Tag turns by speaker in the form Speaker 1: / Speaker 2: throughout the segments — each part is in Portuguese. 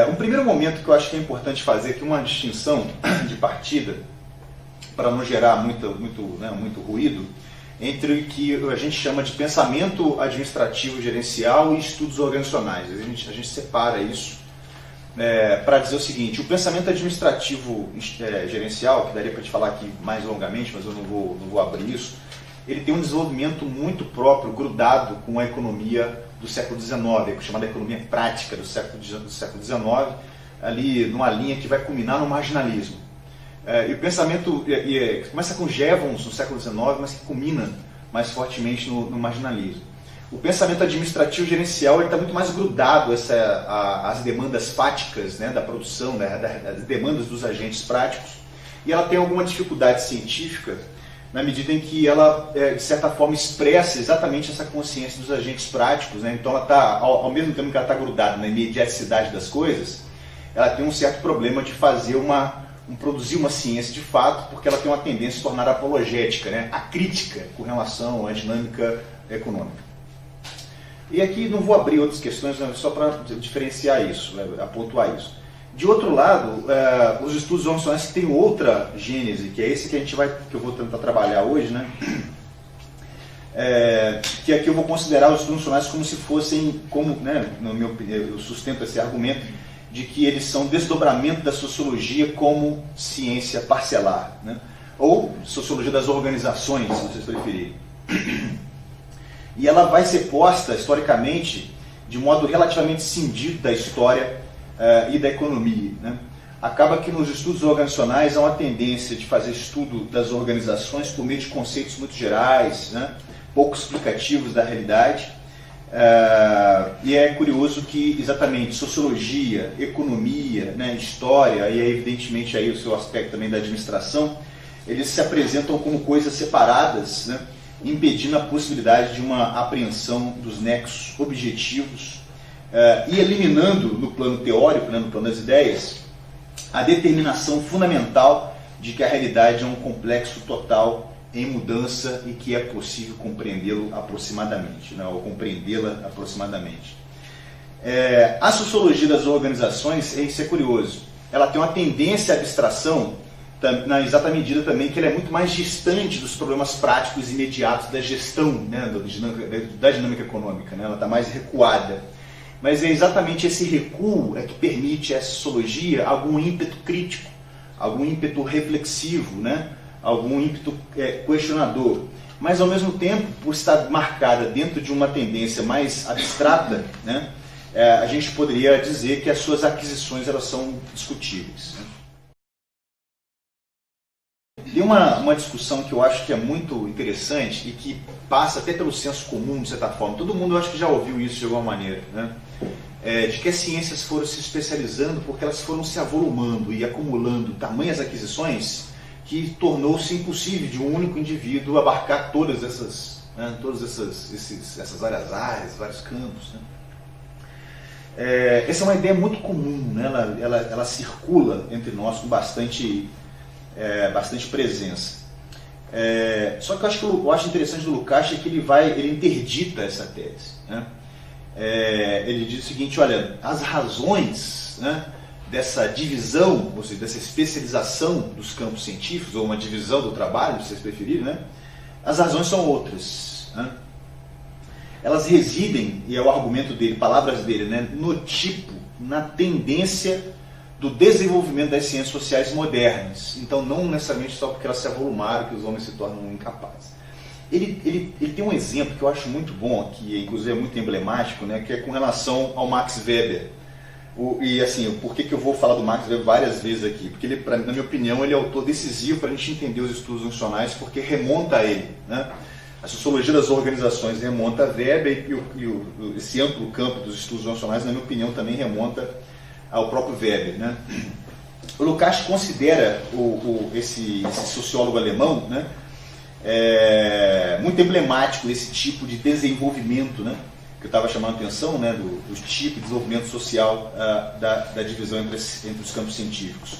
Speaker 1: Um primeiro momento que eu acho que é importante fazer aqui uma distinção de partida, para não gerar muito ruído, entre o que a gente chama de pensamento administrativo gerencial e estudos organizacionais. A gente separa isso para dizer o seguinte: o pensamento administrativo gerencial, que daria para te falar aqui mais longamente, mas eu não vou abrir isso, ele tem um desenvolvimento muito próprio, grudado com a economia do século XIX, chamada economia prática do século XIX, ali numa linha que vai culminar no marginalismo. E o pensamento começa com Jevons no século XIX, mas que culmina mais fortemente no marginalismo. O pensamento administrativo gerencial está muito mais grudado às demandas fáticas, né, da produção, das demandas dos agentes práticos, e ela tem alguma dificuldade científica na medida em que ela, de certa forma, expressa exatamente essa consciência dos agentes práticos, né? Então ela está, ao mesmo tempo que ela está grudada na imediaticidade das coisas, ela tem um certo problema de fazer produzir uma ciência de fato, porque ela tem uma tendência a se tornar apologética, né? Acrítica com relação à dinâmica econômica. E aqui não vou abrir outras questões, né, só para diferenciar isso, né, pontuar isso. De outro lado, os estudos organizacionais têm outra gênese, que é esse que eu vou tentar trabalhar hoje, né? Que aqui eu vou considerar os estudos organizacionais como se fossem, né, na minha opinião, eu sustento esse argumento de que eles são desdobramento da sociologia como ciência parcelar, né? Ou sociologia das organizações, se vocês preferirem. E ela vai ser posta, historicamente, de modo relativamente cindido da história e da economia, né? Acaba que nos estudos organizacionais há uma tendência de fazer estudo das organizações por meio de conceitos muito gerais, né? Pouco explicativos da realidade. E é curioso que exatamente sociologia, economia, né, história e evidentemente aí o seu aspecto também da administração, eles se apresentam como coisas separadas, né, impedindo a possibilidade de uma apreensão dos nexos objetivos e eliminando no plano teórico, né, no plano das ideias, a determinação fundamental de que a realidade é um complexo total em mudança e que é possível compreendê-lo aproximadamente, né, ou compreendê-la aproximadamente. A sociologia das organizações, isso é curioso, ela tem uma tendência à abstração na exata medida também que ela é muito mais distante dos problemas práticos imediatos da gestão, né, da dinâmica econômica, né, ela está mais recuada. Mas é exatamente esse recuo que permite à sociologia algum ímpeto crítico, algum ímpeto reflexivo, né, algum ímpeto questionador. Mas, ao mesmo tempo, por estar marcada dentro de uma tendência mais abstrata, né, a gente poderia dizer que as suas aquisições elas são discutíveis, né. Tem uma discussão que eu acho que é muito interessante e que passa até pelo senso comum, de certa forma. Todo mundo, eu acho que já ouviu isso de alguma maneira, né? De que as ciências foram se especializando porque elas foram se avolumando e acumulando tamanhas aquisições que tornou-se impossível de um único indivíduo abarcar todas essas várias áreas, vários campos, né? Essa é uma ideia muito comum, né? Ela circula entre nós com bastante presença. Só que eu acho interessante do Lukács é que ele interdita essa tese, né? Ele diz o seguinte: olha, as razões, né, dessa divisão, ou seja, dessa especialização dos campos científicos, ou uma divisão do trabalho, se vocês preferirem, né, as razões são outras, né? Elas residem, e é o argumento dele, palavras dele, né, no tipo, na tendência do desenvolvimento das ciências sociais modernas. Então, não necessariamente só porque elas se avolumaram que os homens se tornam incapazes. Ele tem um exemplo que eu acho muito bom, que inclusive é muito emblemático, né, que é com relação ao Max Weber. E assim, por que eu vou falar do Max Weber várias vezes aqui? Porque, na minha opinião, ele é autor decisivo para a gente entender os estudos funcionais, porque remonta a ele, né? A sociologia das organizações remonta a Weber e esse amplo campo dos estudos funcionais, na minha opinião, também remonta ao próprio Weber, né? O Lukács considera esse sociólogo alemão, né, muito emblemático esse tipo de desenvolvimento, né, que eu estava chamando a atenção, né, do tipo de desenvolvimento social da divisão entre os campos científicos.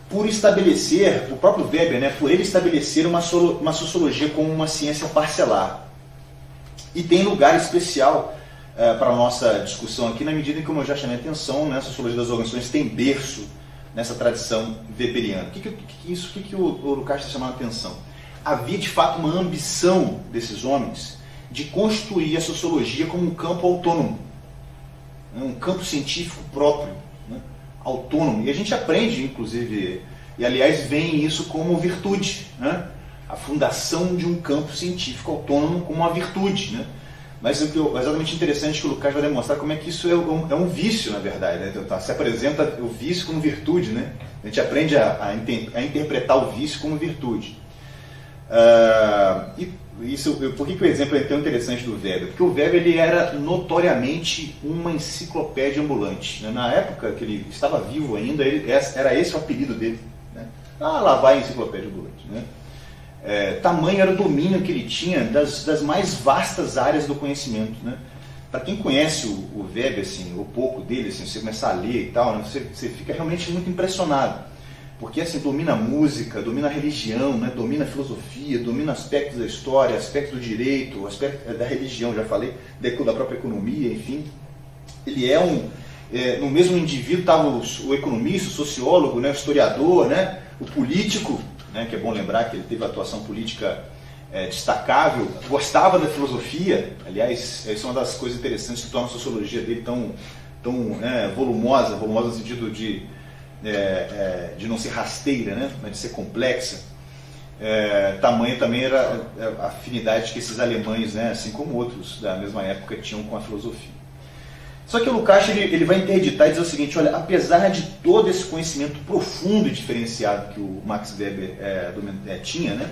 Speaker 1: Por estabelecer, o próprio Weber, né, por ele estabelecer uma sociologia como uma ciência parcelar. E tem lugar especial para a nossa discussão aqui, na medida em que, como eu já chamei a atenção, né, a sociologia das organizações tem berço nessa tradição weberiana. O que o Lukács está chamando a atenção? Havia, de fato, uma ambição desses homens de construir a sociologia como um campo autônomo, né, um campo científico próprio, né, autônomo. E a gente aprende, inclusive, e aliás, vem isso como virtude, né, a fundação de um campo científico autônomo como uma virtude, né? Mas o que é exatamente interessante que o Lukács vai demonstrar como é que isso é um vício, na verdade. Né? Então, se apresenta o vício como virtude, né? A gente aprende a interpretar o vício como virtude. Por que o exemplo é tão interessante do Weber? Porque o Weber ele era notoriamente uma enciclopédia ambulante. Né? Na época que ele estava vivo ainda, era esse o apelido dele. Né? Lá vai a enciclopédia ambulante. Né? Tamanho era o domínio que ele tinha das mais vastas áreas do conhecimento. Né? Para quem conhece o Weber, assim, o pouco dele, assim, você começar a ler e tal, né, você fica realmente muito impressionado. Porque assim, domina a música, domina a religião, né, domina a filosofia, domina aspectos da história, aspectos do direito, aspectos da religião, já falei, da própria economia, enfim. Ele no mesmo indivíduo estava o economista, o sociólogo, né, o historiador, né, o político, né, que é bom lembrar que ele teve atuação política destacável, gostava da filosofia. Aliás, isso é uma das coisas interessantes que torna a sociologia dele tão volumosa no sentido de não ser rasteira, né, mas de ser complexa. Tamanho também era a afinidade que esses alemães, né, assim como outros da mesma época, tinham com a filosofia. Só que o Lukács ele vai interditar e dizer o seguinte: olha, apesar de todo esse conhecimento profundo e diferenciado que o Max Weber tinha, né,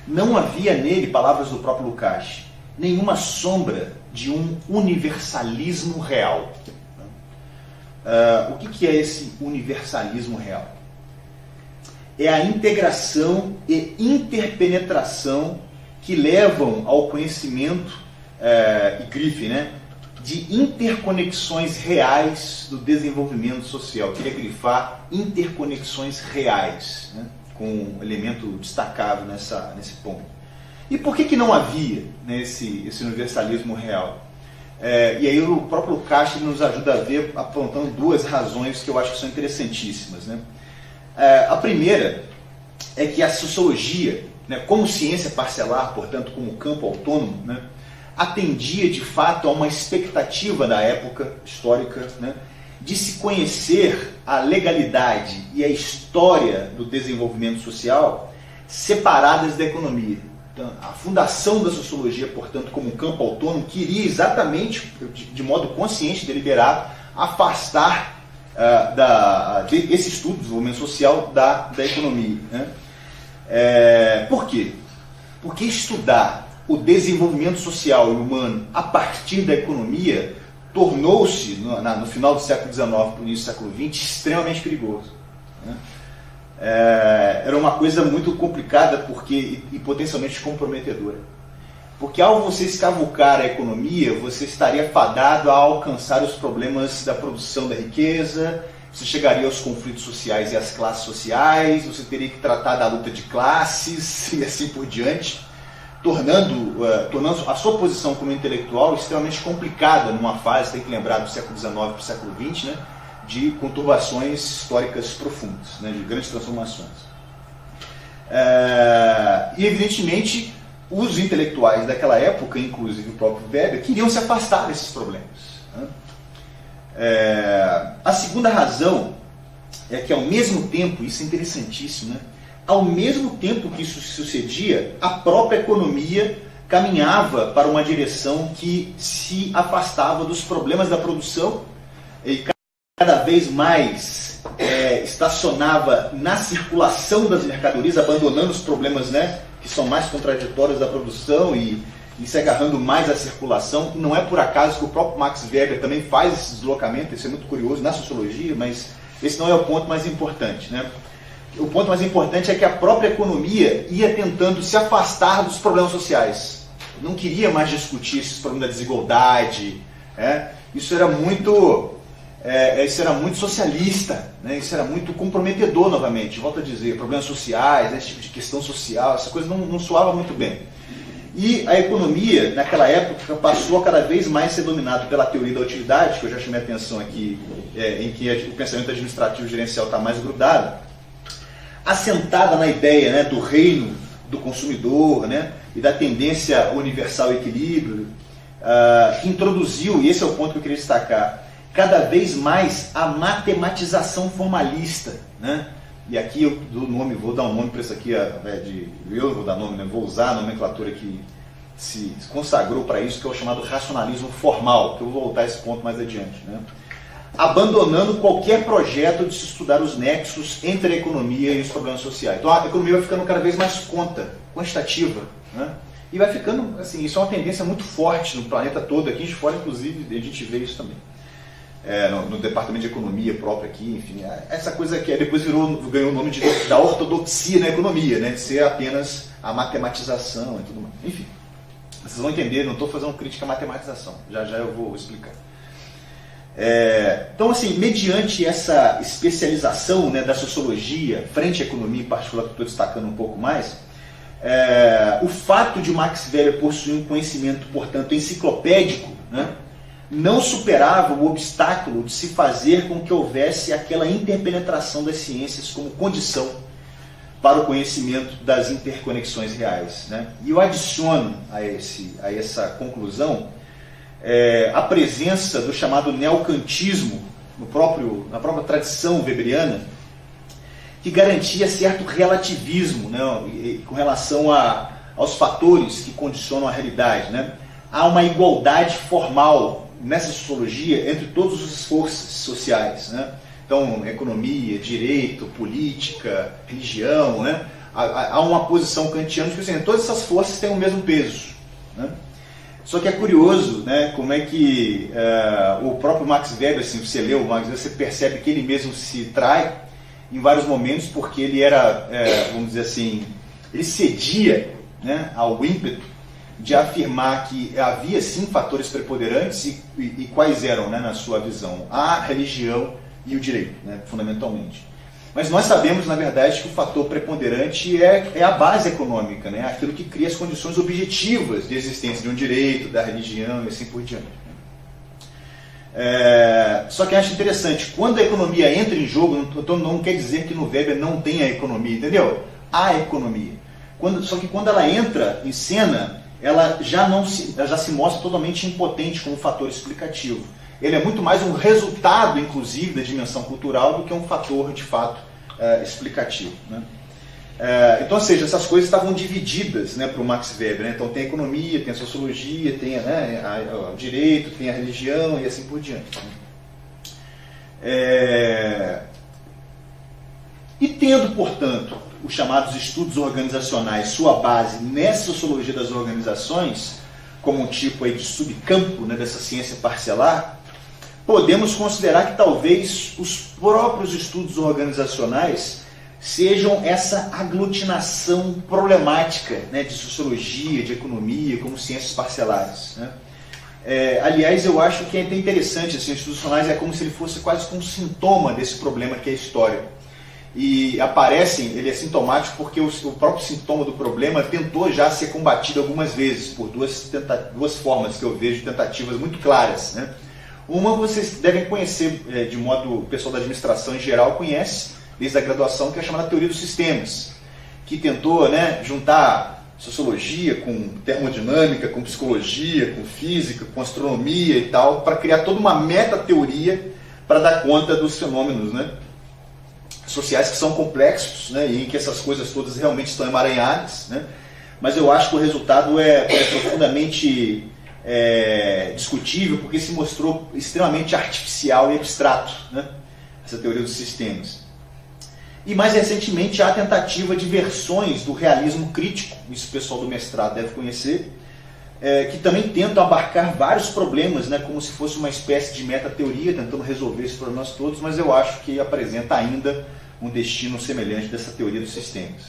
Speaker 1: não havia nele, palavras do próprio Lukács, nenhuma sombra de um universalismo real. O que é esse universalismo real? É a integração e interpenetração que levam ao conhecimento, e grife, né, de interconexões reais do desenvolvimento social. Eu queria grifar interconexões reais, né, com um elemento destacável nesse ponto. E por que não havia, né, esse universalismo real? E aí o próprio Lukács nos ajuda a ver, apontando duas razões que eu acho que são interessantíssimas. Né? A primeira é que a sociologia, né, como ciência parcelar, portanto como campo autônomo, né, atendia de fato a uma expectativa da época histórica, né, de se conhecer a legalidade e a história do desenvolvimento social separadas da economia. Então, a fundação da sociologia, portanto, como um campo autônomo, queria exatamente, de modo consciente e deliberado, afastar esse estudo do desenvolvimento social da economia. Né? Por quê? Porque estudar o desenvolvimento social e humano a partir da economia tornou-se, no final do século XIX para o início do século XX, extremamente perigoso. Né? Era uma coisa muito complicada e potencialmente comprometedora. Porque ao você escavucar a economia, você estaria fadado a alcançar os problemas da produção da riqueza, você chegaria aos conflitos sociais e às classes sociais, você teria que tratar da luta de classes e assim por diante, tornando a sua posição como intelectual extremamente complicada numa fase, tem que lembrar, do século XIX para o século XX, né, de conturbações históricas profundas, né, de grandes transformações. E, evidentemente, os intelectuais daquela época, inclusive o próprio Weber, queriam se afastar desses problemas. Né? A segunda razão é que, ao mesmo tempo, isso é interessantíssimo, né? Ao mesmo tempo que isso sucedia, a própria economia caminhava para uma direção que se afastava dos problemas da produção e cada vez mais estacionava na circulação das mercadorias, abandonando os problemas, né, que são mais contraditórios da produção e se agarrando mais à circulação. Não é por acaso que o próprio Max Weber também faz esse deslocamento, isso é muito curioso na sociologia, mas esse não é o ponto mais importante, né? O ponto mais importante é que a própria economia ia tentando se afastar dos problemas sociais. Não queria mais discutir esses problemas da desigualdade. Isso era muito socialista, né? Isso era muito comprometedor, novamente. Volto a dizer, problemas sociais, esse tipo de questão social, essa coisa não soava muito bem. E a economia, naquela época, passou a cada vez mais ser dominada pela teoria da utilidade, que eu já chamei a atenção aqui, em que o pensamento administrativo gerencial está mais grudado, assentada na ideia, né, do reino do consumidor, né, e da tendência universal ao equilíbrio, que introduziu, e esse é o ponto que eu queria destacar, cada vez mais a matematização formalista, né? E aqui eu vou dar um nome para isso aqui, eu vou dar nome, né? Vou usar a nomenclatura que se consagrou para isso, que é o chamado racionalismo formal, que eu vou voltar a esse ponto mais adiante, né? Abandonando qualquer projeto de se estudar os nexos entre a economia e os problemas sociais. Então a economia vai ficando cada vez mais quantitativa, né? E vai ficando, assim, isso é uma tendência muito forte no planeta todo, aqui de fora, inclusive, a gente vê isso também. No departamento de economia próprio aqui, enfim, essa coisa que depois ganhou o nome da ortodoxia na economia, né, de ser apenas a matematização e tudo mais. Enfim, vocês vão entender, não estou fazendo crítica à matematização, já eu vou explicar. Então, assim, mediante essa especialização, né, da sociologia, frente à economia em particular, que estou destacando um pouco mais, o fato de Max Weber possuir um conhecimento, portanto, enciclopédico, né, não superava o obstáculo de se fazer com que houvesse aquela interpenetração das ciências como condição para o conhecimento das interconexões reais, né? E eu adiciono a essa conclusão a presença do chamado neocantismo na própria tradição weberiana, que garantia certo relativismo, né, com relação aos fatores que condicionam a realidade, né? Há uma igualdade formal nessa sociologia entre todas as forças sociais, né? Então, economia, direito, política, religião, né? Há uma posição kantiana de que assim, todas essas forças têm o mesmo peso, né? Só que é curioso, né, como é que o próprio Max Weber, assim, você lê o Max Weber, você percebe que ele mesmo se trai em vários momentos, porque ele era, vamos dizer assim, ele cedia, né, ao ímpeto de afirmar que havia sim fatores preponderantes e quais eram, né, na sua visão, a religião e o direito, né, fundamentalmente. Mas nós sabemos, na verdade, que o fator preponderante é a base econômica, né, aquilo que cria as condições objetivas de existência de um direito, da religião e assim por diante. Só que eu acho interessante, quando a economia entra em jogo, não quer dizer que no Weber não tem a economia, entendeu? Há economia. Só que quando ela entra em cena, ela já se mostra totalmente impotente como fator explicativo. Ele é muito mais um resultado, inclusive, da dimensão cultural do que um fator, de fato, explicativo, né? Então, ou seja, essas coisas estavam divididas, né, para o Max Weber, né? Então tem a economia, tem a sociologia, tem, né, o direito, tem a religião e assim por diante. E tendo, portanto, os chamados estudos organizacionais sua base nessa sociologia das organizações, como um tipo aí de subcampo, né, dessa ciência parcelar, podemos considerar que talvez os próprios estudos organizacionais sejam essa aglutinação problemática, né, de sociologia, de economia, como ciências parcelares, né? Aliás, eu acho que é até interessante, assim, institucionais é como se ele fosse quase um sintoma desse problema que é a história. E ele é sintomático porque o próprio sintoma do problema tentou já ser combatido algumas vezes, por duas formas que eu vejo, tentativas muito claras, né? Uma vocês devem conhecer, de modo, o pessoal da administração em geral conhece, desde a graduação, que é a chamada teoria dos sistemas, que tentou, né, juntar sociologia com termodinâmica, com psicologia, com física, com astronomia e tal, para criar toda uma meta-teoria para dar conta dos fenômenos, né, sociais que são complexos, né, e em que essas coisas todas realmente estão emaranhadas, né, mas eu acho que o resultado é profundamente discutível, porque se mostrou extremamente artificial e abstrato, né, essa teoria dos sistemas. E mais recentemente há a tentativa de versões do realismo crítico, isso o pessoal do mestrado deve conhecer, que também tentam abarcar vários problemas, né, como se fosse uma espécie de meta-teoria, tentando resolver esses problemas todos, mas eu acho que apresenta ainda um destino semelhante dessa teoria dos sistemas.